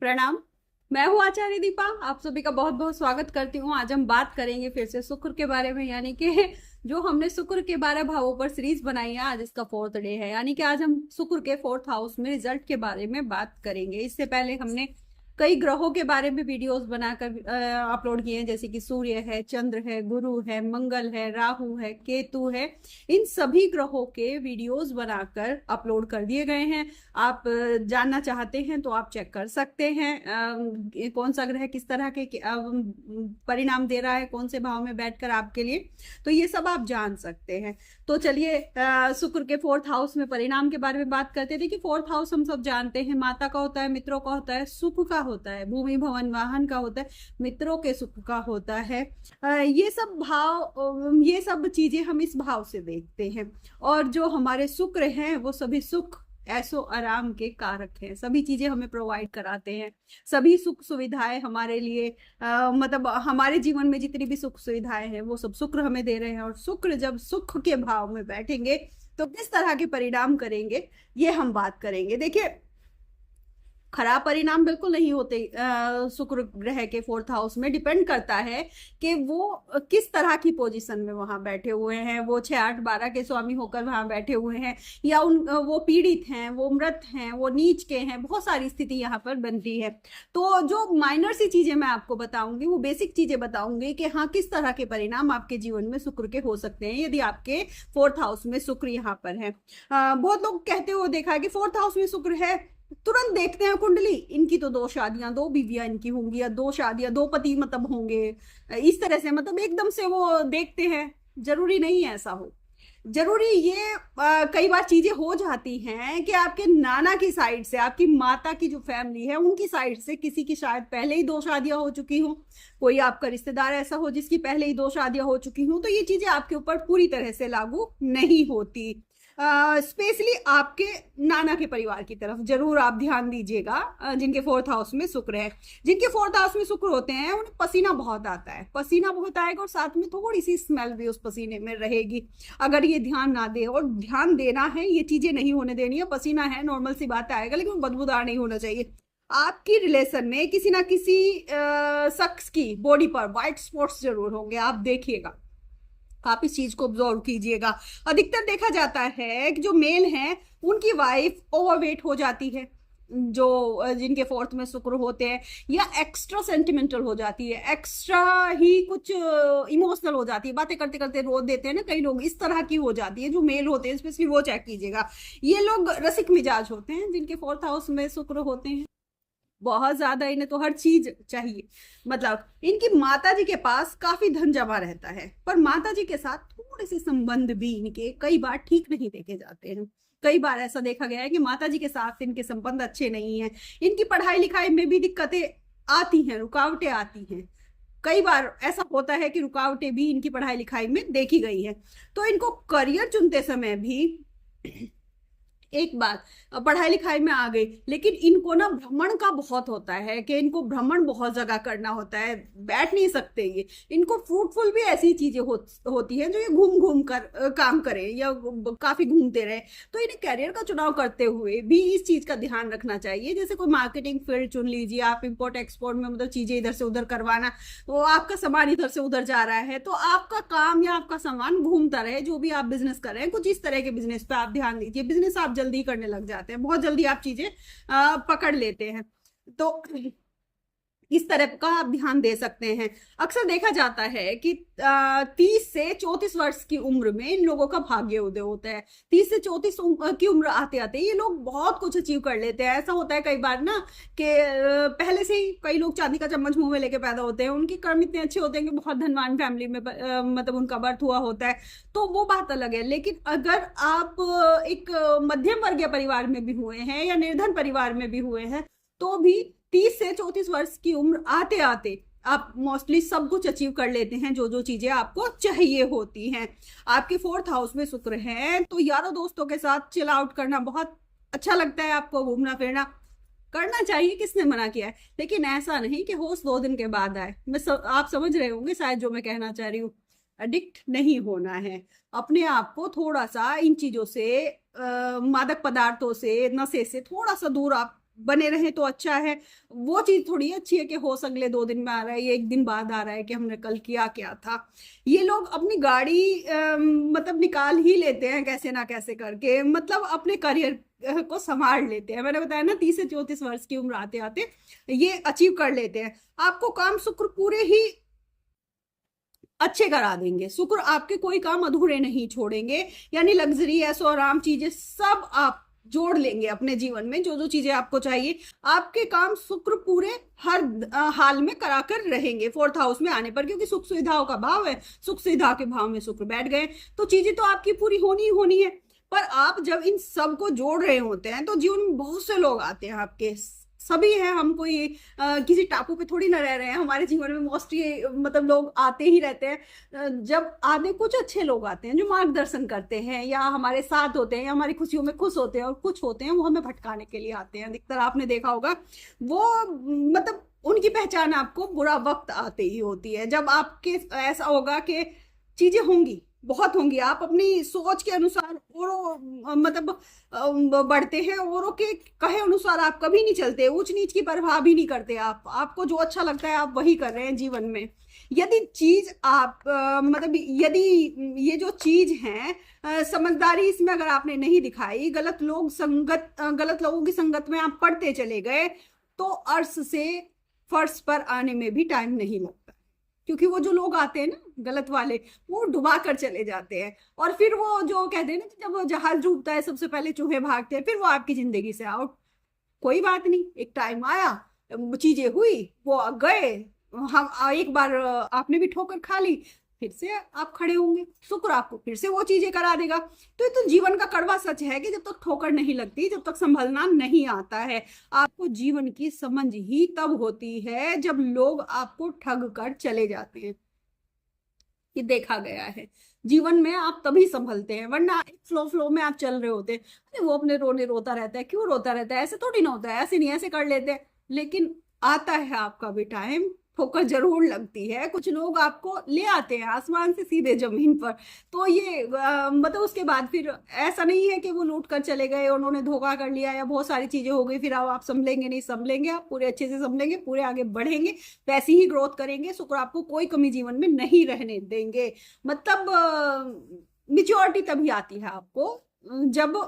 प्रणाम। मैं हूँ आचार्य दीपा। आप सभी का बहुत बहुत स्वागत करती हूँ। आज हम बात करेंगे फिर से शुक्र के बारे में, यानी कि जो हमने शुक्र के 12 भावों पर सीरीज बनाई है, आज इसका 4th डे है। यानी कि आज हम शुक्र के 4th हाउस में रिजल्ट के बारे में बात करेंगे। इससे पहले हमने कई ग्रहों के बारे में वीडियोस बनाकर अपलोड किए हैं, जैसे कि सूर्य है, चंद्र है, गुरु है, मंगल है, राहु है, केतु है। इन सभी ग्रहों के वीडियोस बनाकर अपलोड कर दिए गए हैं। आप जानना चाहते हैं तो आप चेक कर सकते हैं कौन सा ग्रह किस तरह के परिणाम दे रहा है, कौन से भाव में बैठकर आपके लिए, तो ये सब आप जान सकते हैं। तो चलिए शुक्र के 4th हाउस में परिणाम के बारे में बात करते थे कि 4th हाउस हम सब जानते हैं माता का होता है, मित्रों का होता है, सुख का होता है, भूमि भवन वाहन का होता है, मित्रों के सुख का होता है। ये सब भाव, ये सब चीजें हम इस भाव से देखते हैं। और जो हमारे शुक्र हैं वो सभी सुख ऐसो आराम के कारक हैं, सभी चीजें हमें प्रोवाइड कराते हैं। सभी सुख सुविधाएं हमारे लिए मतलब हमारे जीवन में जितनी भी सुख सुविधाएं हैं वो सब शुक्र हमें दे रहे हैं। और शुक्र जब सुख के भाव में बैठेंगे तो किस तरह के परिणाम करेंगे ये हम बात करेंगे। देखिए, खराब परिणाम बिल्कुल नहीं होते शुक्र ग्रह के 4th हाउस में। डिपेंड करता है कि वो किस तरह की पोजीशन में वहां बैठे हुए हैं, वो 6 8 12 के स्वामी होकर वहां बैठे हुए हैं, या वो पीड़ित हैं, वो मृत हैं, वो नीच के हैं। बहुत सारी स्थिति यहाँ पर बनती है। तो जो माइनर सी चीजें मैं आपको बताऊंगी, वो बेसिक चीजें बताऊंगी कि हाँ किस तरह के परिणाम आपके जीवन में शुक्र के हो सकते हैं यदि आपके 4th हाउस में शुक्र यहाँ पर है। बहुत लोग कहते हुए देखा है कि 4th हाउस में शुक्र है, तुरंत देखते हैं कुंडली, इनकी तो 2 शादियां, 2 बीवियां इनकी होंगी, या 2 शादियां, 2 पति मतलब होंगे। इस तरह से मतलब एकदम से वो देखते हैं। जरूरी नहीं है ऐसा हो। जरूरी ये कई बार चीजें हो जाती हैं कि आपके नाना की साइड से, आपकी माता की जो फैमिली है उनकी साइड से किसी की शायद पहले ही 2 शादियां हो चुकी हों, कोई आपका रिश्तेदार ऐसा हो जिसकी पहले ही 2 शादियां हो चुकी हों, तो ये चीजें आपके ऊपर पूरी तरह से लागू नहीं होती। स्पेशली आपके नाना के परिवार की तरफ जरूर आप ध्यान दीजिएगा। जिनके 4th हाउस में शुक्र है, जिनके 4th हाउस में शुक्र होते हैं उन्हें पसीना बहुत आता है, पसीना बहुत आएगा और साथ में थोड़ी सी स्मेल भी उस पसीने में रहेगी। अगर ये ध्यान ना दे, और ध्यान देना है, ये चीजें नहीं होने देनी है। पसीना है, नॉर्मल सी बात आएगा, लेकिन बदबूदार नहीं होना चाहिए। आपकी रिलेशन में किसी ना किसी शख्स की बॉडी पर व्हाइट स्पॉट्स जरूर होंगे, आप देखिएगा, आप इस चीज को ऑब्जर्व कीजिएगा। अधिकतर देखा जाता है कि जो मेल हैं उनकी वाइफ ओवरवेट हो जाती है, जो जिनके 4th में शुक्र होते हैं, या एक्स्ट्रा सेंटिमेंटल हो जाती है, एक्स्ट्रा ही कुछ इमोशनल हो जाती है, बातें करते करते रो देते हैं ना कई लोग, इस तरह की हो जाती है जो मेल होते हैं। स्पेशली वो चेक कीजिएगा, ये लोग रसिक मिजाज होते हैं जिनके 4th हाउस में शुक्र होते हैं। बहुत ज्यादा इन्हें तो हर चीज चाहिए। मतलब इनकी माता जी के पास काफी धन जमा रहता है, पर माता जी के साथ थोड़े से संबंध भी इनके कई बार ठीक नहीं देखे जाते हैं। कई बार ऐसा देखा गया है कि माता जी के साथ इनके संबंध अच्छे नहीं हैं। इनकी पढ़ाई लिखाई में भी दिक्कतें आती हैं, रुकावटें आती हैं। कई बार ऐसा होता है कि रुकावटें भी इनकी पढ़ाई लिखाई में देखी गई है। तो इनको करियर चुनते समय भी एक बात, पढ़ाई लिखाई में आ गई, लेकिन इनको ना भ्रमण का बहुत होता है कि इनको भ्रमण बहुत जगह करना होता है, बैठ नहीं सकते ये। इनको फ्रूटफुल भी ऐसी चीजें होती हैं जो ये घूम घूम कर काम करें या काफी घूमते रहे। तो इन्हें कैरियर का चुनाव करते हुए भी इस चीज का ध्यान रखना चाहिए। जैसे कोई मार्केटिंग फील्ड चुन लीजिए आप, इम्पोर्ट एक्सपोर्ट में मतलब चीजें इधर से उधर करवाना, तो आपका सामान इधर से उधर जा रहा है तो आपका काम या आपका सामान घूमता रहे। जो भी आप बिजनेस कर रहे हैं, कुछ इस तरह के बिजनेस पे आप ध्यान दीजिए। बिजनेस आप जल्दी करने लग जाते हैं, बहुत जल्दी आप चीजें पकड़ लेते हैं, तो इस तरह का आप ध्यान दे सकते हैं। अक्सर देखा जाता है कि 30 से 34 वर्ष की उम्र में इन लोगों का भाग्य उदय होता है। 30 से 34 की उम्र आते आते ये लोग बहुत कुछ अचीव कर लेते हैं। ऐसा होता है कई बार ना कि पहले से ही कई लोग चांदी का चम्मच मुंह में लेके पैदा होते हैं, उनके कर्म इतने अच्छे होते हैं कि बहुत धनवान फैमिली में मतलब उनका बर्थ हुआ होता है, तो वो बात अलग है। लेकिन अगर आप एक मध्यम वर्गीय परिवार में भी हुए हैं या निर्धन परिवार में भी हुए हैं, तो भी 30 से 34 वर्ष की उम्र आते आते आप मोस्टली सब कुछ अचीव कर लेते हैं, जो जो चीजें आपको चाहिए होती हैं। आपके 4th हाउस में शुक्र है तो यारों दोस्तों के साथ चिल आउट करना बहुत अच्छा लगता है आपको, घूमना फिरना करना चाहिए, किसने मना किया है। लेकिन ऐसा नहीं कि होश 2 दिन के बाद आए। आप समझ रहे होंगे शायद जो मैं कहना चाह रही हूँ। एडिक्ट नहीं होना है, अपने आप को थोड़ा सा इन चीजों से, मादक पदार्थों से, नशे से थोड़ा सा दूर आप बने रहे तो अच्छा है। वो चीज थोड़ी अच्छी है कि होश अगले 2 दिन में आ रहा है, ये 1 दिन बाद आ रहा है कि हमने कल किया क्या था। ये लोग अपनी गाड़ी मतलब निकाल ही लेते हैं कैसे ना कैसे करके, मतलब अपने करियर को संभाल लेते हैं। मैंने बताया ना 30 से 34 वर्ष की उम्र आते आते ये अचीव कर लेते हैं। आपको काम शुक्र पूरे ही अच्छे करा देंगे। शुक्र आपके कोई काम अधूरे नहीं छोड़ेंगे, यानी लग्जरी ऐसो आराम चीजें सब आप जोड़ लेंगे अपने जीवन में, जो जो चीजें आपको चाहिए आपके काम शुक्र पूरे हर हाल में करा कर रहेंगे 4th हाउस में आने पर, क्योंकि सुख सुविधाओं का भाव है, सुख सुविधा के भाव में शुक्र बैठ गए तो चीजें तो आपकी पूरी होनी ही होनी है। पर आप जब इन सब को जोड़ रहे होते हैं तो जीवन में बहुत से लोग आते हैं आपके, सभी हैं, हम कोई किसी टापू पे थोड़ी ना रह रहे हैं, हमारे जीवन में मोस्टली मतलब लोग आते ही रहते हैं। जब आते कुछ अच्छे लोग आते हैं जो मार्गदर्शन करते हैं या हमारे साथ होते हैं या हमारी खुशियों में खुश होते हैं, और कुछ होते हैं वो हमें भटकाने के लिए आते हैं। अधिकतर आपने देखा होगा वो मतलब उनकी पहचान आपको बुरा वक्त आते ही होती है, जब आपके ऐसा होगा कि चीजें होंगी बहुत होंगी, आप अपनी सोच के अनुसार और मतलब बढ़ते हैं, औरों के कहे अनुसार आप कभी नहीं चलते, ऊंच नीच की परवाह भी नहीं करते आप, आपको जो अच्छा लगता है आप वही कर रहे हैं जीवन में। यदि चीज आप मतलब यदि ये जो चीज है समझदारी इसमें अगर आपने नहीं दिखाई, गलत लोगों की संगत में आप पढ़ते चले गए तो अर्श से फर्श पर आने में भी टाइम नहीं लगता, क्योंकि वो जो लोग आते हैं ना गलत वाले वो डुबा कर चले जाते हैं। और फिर वो जो कहते हैं ना कि जब वो जहाज डूबता है सबसे पहले चूहे भागते हैं, फिर वो आपकी जिंदगी से आउट। कोई बात नहीं, एक टाइम आया, चीजें हुई, वो गए, हम एक बार आपने भी ठोकर खा ली, फिर से आप खड़े होंगे, शुक्र आपको फिर से वो चीजें करा देगा। तो ये तो जीवन का कड़वा सच है कि जब तक ठोकर नहीं लगती, जब तक संभलना नहीं आता है, आपको जीवन की समझ ही तब होती है जब लोग आपको ठग कर चले जाते हैं। ये देखा गया है, जीवन में आप तभी संभलते हैं, वरना फ्लो फ्लो में आप चल रहे होते हैं, अरे वो अपने रोने रोता रहता है, क्यों रोता रहता है, ऐसे थोड़ी ना होता है, ऐसे नहीं ऐसे कर लेते हैं। लेकिन आता है आपका भी टाइम, ठोकर जरूर लगती है, कुछ लोग आपको ले आते हैं आसमान से सीधे जमीन पर। तो ये मतलब उसके बाद फिर ऐसा नहीं है कि वो लूट कर चले गए, उन्होंने धोखा कर लिया या बहुत सारी चीजें हो गई, फिर अब आप संभलेंगे नहीं, संभलेंगे आप पूरे अच्छे से संभलेंगे, पूरे आगे बढ़ेंगे, वैसी ही ग्रोथ करेंगे, शुक्र आपको कोई कमी जीवन में नहीं रहने देंगे। मतलब मिच्योरिटी तभी आती है आपको जब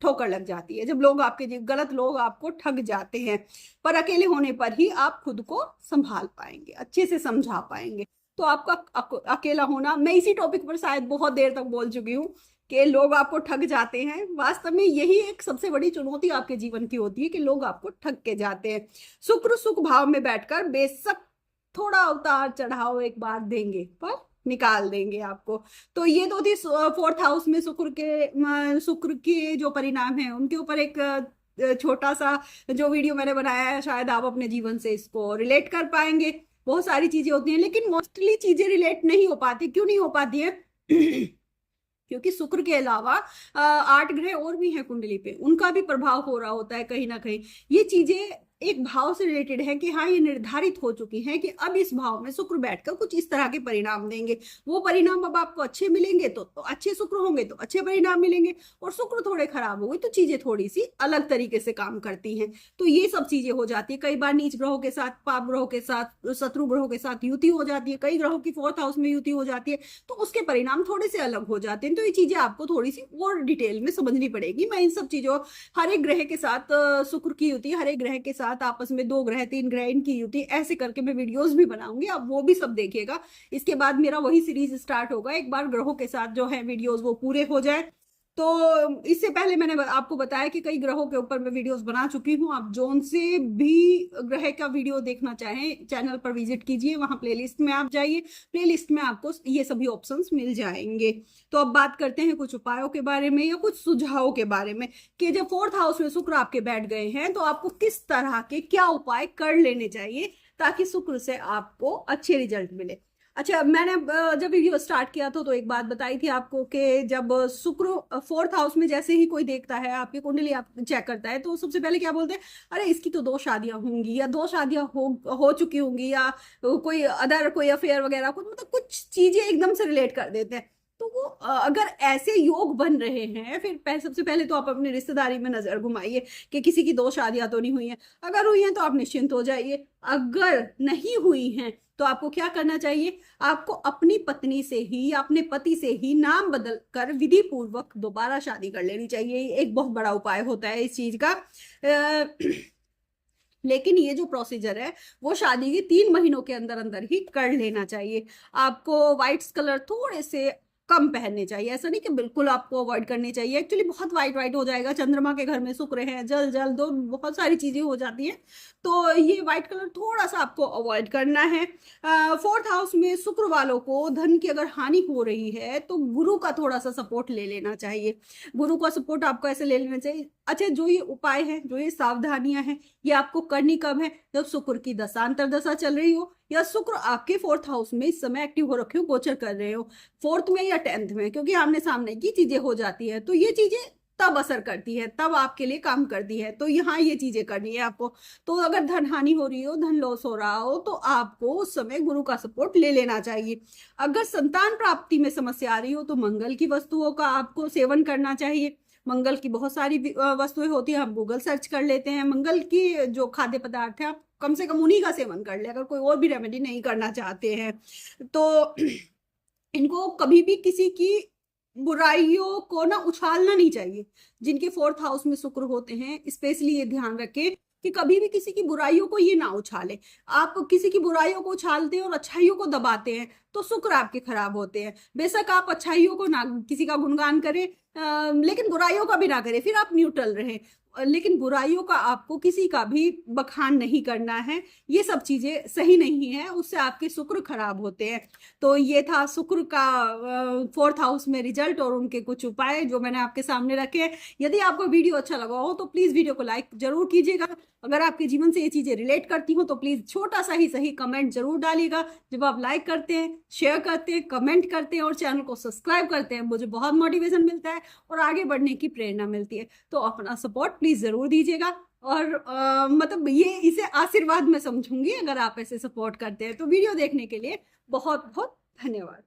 ठोकर लग जाती है, जब लोग आपके गलत लोग आपको ठग जाते हैं। पर अकेले होने पर ही आप खुद को संभाल पाएंगे, अच्छे से समझा पाएंगे। तो आपका अकेला होना, मैं इसी टॉपिक पर शायद बहुत देर तक बोल चुकी हूँ कि लोग आपको ठग जाते हैं, वास्तव में यही एक सबसे बड़ी चुनौती आपके जीवन की होती है कि लोग आपको ठग के जाते हैं। शुक्र सुख भाव में बैठकर बेशक थोड़ा उतार चढ़ाव एक बार देंगे पर निकाल देंगे आपको। तो ये तो थी 4th हाउस में शुक्र के जो परिणाम है उनके ऊपर एक छोटा सा जो वीडियो मैंने बनाया है, शायद आप अपने जीवन से इसको रिलेट कर पाएंगे। बहुत सारी चीजें होती हैं लेकिन मोस्टली चीजें रिलेट नहीं हो पाती। क्यों नहीं हो पाती है? क्योंकि शुक्र के अलावा 8 ग्रह और भी हैं कुंडली पे, उनका भी प्रभाव हो रहा होता है कहीं ना कहीं। ये चीजें एक भाव से रिलेटेड है कि हाँ ये निर्धारित हो चुकी है कि अब इस भाव में शुक्र बैठकर कुछ इस तरह के परिणाम देंगे। वो परिणाम अब आपको अच्छे मिलेंगे तो अच्छे शुक्र होंगे तो अच्छे परिणाम मिलेंगे, और शुक्र थोड़े खराब हो गए तो चीजें थोड़ी सी अलग तरीके से काम करती हैं। तो ये सब चीजें हो जाती है। कई बार नीच ग्रहों के साथ, पाप ग्रहों के साथ, शत्रु ग्रहों के साथ युति हो जाती है, कई ग्रहों की 4th हाउस में युति हो जाती है, तो उसके परिणाम थोड़े से अलग हो जाते हैं। तो ये चीजें आपको थोड़ी सी और डिटेल में समझनी पड़ेगी। मैं इन सब चीजों, हर एक ग्रह के साथ शुक्र की युति, हर एक ग्रह के साथ आपस में 2 ग्रह 3 ग्रह इनकी युति, ऐसे करके मैं वीडियोस भी बनाऊंगी, आप वो भी सब देखिएगा। इसके बाद मेरा वही सीरीज स्टार्ट होगा, एक बार ग्रहों के साथ जो है वीडियोस वो पूरे हो जाए। तो इससे पहले मैंने आपको बताया कि कई ग्रहों के ऊपर मैं वीडियोस बना चुकी हूँ। आप जोन से भी ग्रह का वीडियो देखना चाहें चैनल पर विजिट कीजिए, वहां प्लेलिस्ट में आप जाइए, प्लेलिस्ट में आपको ये सभी ऑप्शंस मिल जाएंगे। तो अब बात करते हैं कुछ उपायों के बारे में या कुछ सुझावों के बारे में कि जब 4th हाउस में शुक्र आपके बैठ गए हैं तो आपको किस तरह के क्या उपाय कर लेने चाहिए ताकि शुक्र से आपको अच्छे रिजल्ट मिले। अच्छा, मैंने जब वीडियो स्टार्ट किया था तो एक बात बताई थी आपको कि जब शुक्र 4th हाउस में जैसे ही कोई देखता है आपकी कुंडली, आप चेक करता है, तो सबसे पहले क्या बोलते हैं, अरे इसकी तो 2 शादियां होंगी या 2 शादियां हो चुकी होंगी या कोई अदर कोई अफेयर वगैरह कुछ, मतलब कुछ चीजें एकदम से रिलेट कर देते हैं। तो वो अगर ऐसे योग बन रहे हैं, फिर सबसे पहले तो आप अपनी रिश्तेदारी में नजर घुमाइए कि किसी की 2 शादियां तो नहीं हुई हैं। अगर हुई हैं तो आप निश्चिंत हो जाइए, अगर नहीं हुई हैं तो आपको क्या करना चाहिए, आपको अपनी पत्नी से ही या अपने पति से ही नाम बदल कर विधि पूर्वक दोबारा शादी कर लेनी चाहिए। एक बहुत बड़ा उपाय होता है इस चीज का। लेकिन ये जो प्रोसीजर है वो शादी के 3 महीनों के अंदर अंदर ही कर लेना चाहिए। आपको व्हाइट्स कलर थोड़े से कम पहनने चाहिए, ऐसा नहीं कि बिल्कुल आपको अवॉइड करनी चाहिए। एक्चुअली बहुत वाइट वाइट हो जाएगा, चंद्रमा के घर में शुक्र है, जल जल दो, बहुत सारी चीजें हो जाती हैं, तो ये व्हाइट कलर थोड़ा सा आपको अवॉइड करना है। 4th हाउस में शुक्र वालों को धन की अगर हानि हो रही है तो गुरु का थोड़ा सा सपोर्ट ले लेना चाहिए। गुरु का सपोर्ट आपको ऐसे ले लेना चाहिए। अच्छा, जो ये उपाय है, जो ये सावधानियां हैं, ये आपको करनी कब है, जब शुक्र की दशांतर दशा चल रही हो या शुक्र आपके 4th हाउस में इस समय एक्टिव हो रखे हो, गोचर कर रहे हो, 4th में या 10th में, क्योंकि आमने सामने की चीजें हो जाती है तो ये चीजें तब असर करती है, तब आपके लिए काम करती है। तो यहाँ ये चीजें करनी है आपको। तो अगर धन हानि हो रही हो, धन लॉस हो रहा हो, तो आपको उस समय गुरु का सपोर्ट ले लेना चाहिए। अगर संतान प्राप्ति में समस्या आ रही हो तो मंगल की वस्तुओं का आपको सेवन करना चाहिए। मंगल की बहुत सारी वस्तुएं होती है, हम गूगल सर्च कर लेते हैं। मंगल की जो खाद्य पदार्थ है आप कम से कम उन्हीं का सेवन कर ले, अगर कोई और भी रेमेडी नहीं करना चाहते हैं तो। इनको कभी भी किसी की बुराइयों को ना उछालना नहीं चाहिए। जिनके 4th हाउस में शुक्र होते हैं स्पेशली ये ध्यान रखें कि कभी भी किसी की बुराइयों को ये ना उछाले। आप किसी की बुराइयों को उछालते हैं और अच्छाइयों को दबाते हैं तो शुक्र आपके खराब होते हैं। बेशक आप अच्छाइयों को ना किसी का गुणगान करें, लेकिन बुराइयों का भी ना करें, फिर आप न्यूट्रल रहें। लेकिन बुराइयों का आपको किसी का भी बखान नहीं करना है, ये सब चीजें सही नहीं है, उससे आपके शुक्र खराब होते हैं। तो ये था शुक्र का 4th हाउस में रिजल्ट और उनके कुछ उपाय जो मैंने आपके सामने रखे। यदि आपको वीडियो अच्छा लगा हो तो प्लीज वीडियो को लाइक जरूर कीजिएगा। अगर आपके जीवन से ये चीजें रिलेट करती हो तो प्लीज छोटा सा ही सही कमेंट जरूर डालिएगा। जब आप लाइक करते हैं, शेयर करते हैं, कमेंट करते हैं और चैनल को सब्सक्राइब करते हैं, मुझे बहुत मोटिवेशन मिलता है और आगे बढ़ने की प्रेरणा मिलती है। तो अपना सपोर्ट प्लीज जरूर दीजिएगा। और मतलब ये इसे आशीर्वाद में समझूंगी अगर आप ऐसे सपोर्ट करते हैं। तो वीडियो देखने के लिए बहुत बहुत धन्यवाद।